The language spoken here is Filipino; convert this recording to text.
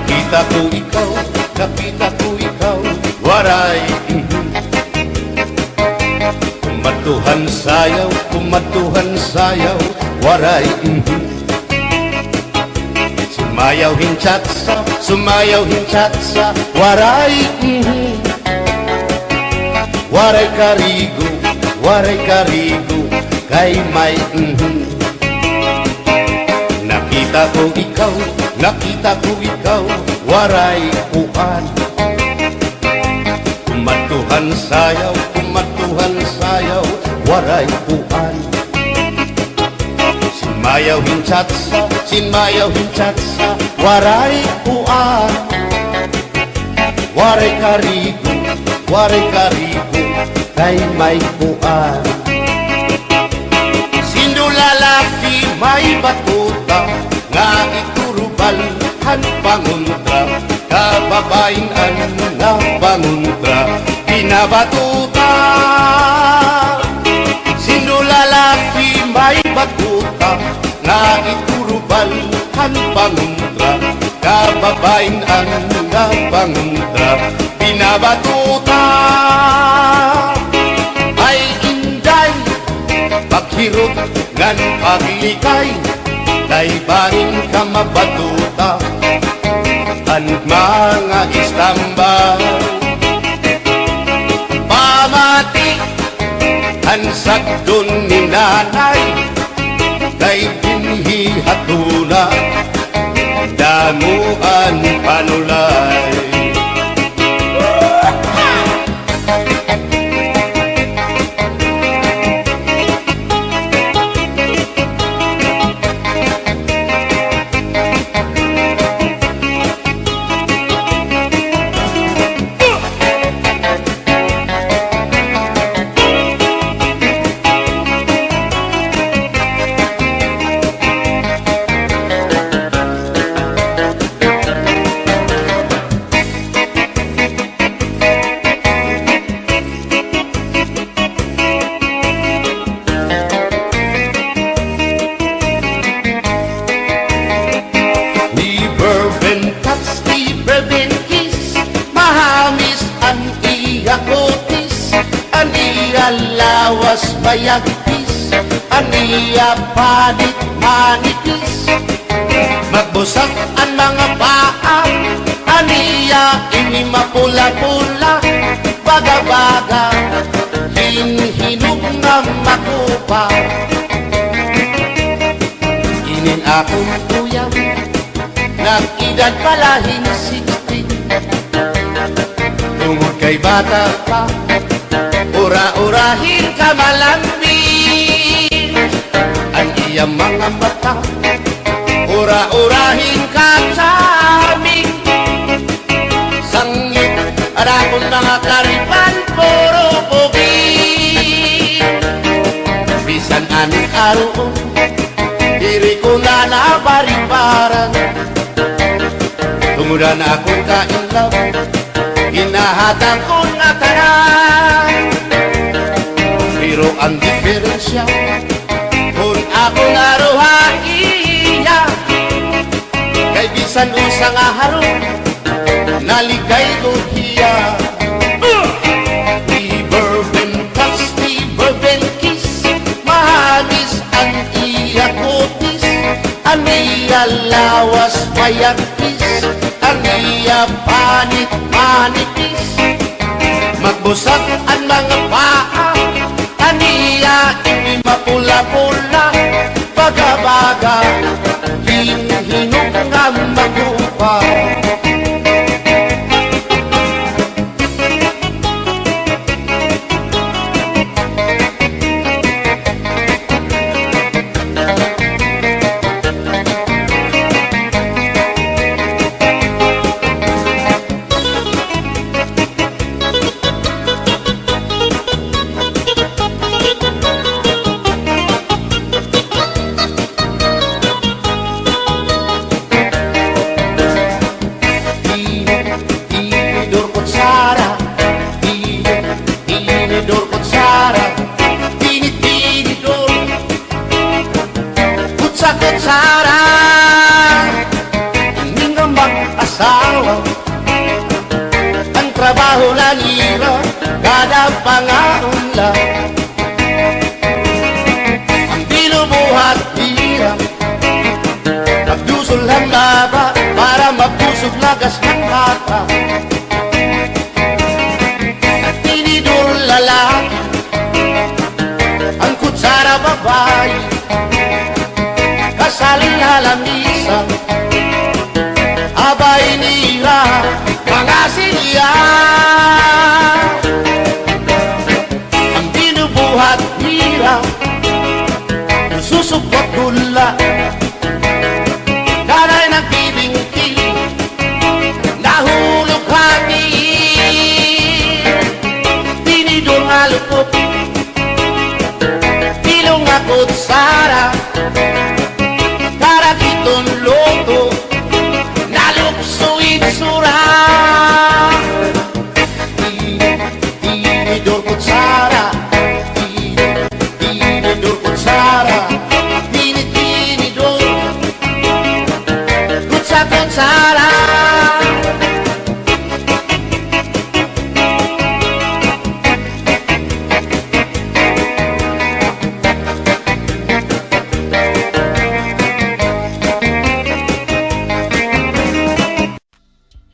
Nakita ko ikaw, waray. Kumatuhan sayaw, waray. Sumayaw hinchatsa, waray. Waray karigo, kay may Nakita ko ikaw, waray uan. Kumatuhan sayaw, waray uan. Sinmayaw hinchatsa, waray uan. Waray karigo, kay may uan. Sino lalaki may batuta, nga iturubalhan panguntra, kababayan nga panguntra, pinabatuta. Sino lalaki may batuta, nga iturubalhan panguntra, kababayan nga panguntra, pinabatuta. Ay inday, paghirot ngan paglikay, kay bahin ka mabatuta, ang mga istambay. Pamati ang sagdon ni nanay, kay binhi hatuna, damuan panulay. Lawas bayagpis, aniya panit manipis, magbusag ang mga paa, aniya ini mapula-pula, baga-baga, hinhinog na makupa. Inin akong kuya, nag-edad palahin 60, tungod kay bata pa, ura-urahin ka malambing, ang iyang mga mata, ura-urahin ka saming, sangit arakong mga karipan, puro pugi. Bisan anong araw, diri ko na nabaribaran, tumudan akong kainlaw, hinahatang ko na tanan. Pero ang diferensya, kung ako naruhaiya, kay bisan usang aharo, naligay ko hiya. Di bourbon touch, di bourbon kiss, mahagis ang iya kutis, ang iya lawas mayagpis, ang iya panit manipis, magbusag ang mga paa, aniya ini mapula-pula, baga-baga, hinhinog nga magupa. mag-asawa. Ang trabaho na nila, kada pangaunla. Ang binubuhat hirap, magdusol ang laba para mabusog lagas ng bata. At tinidor lalaki, ang kutsara babae, kasal na lamisa, abay ni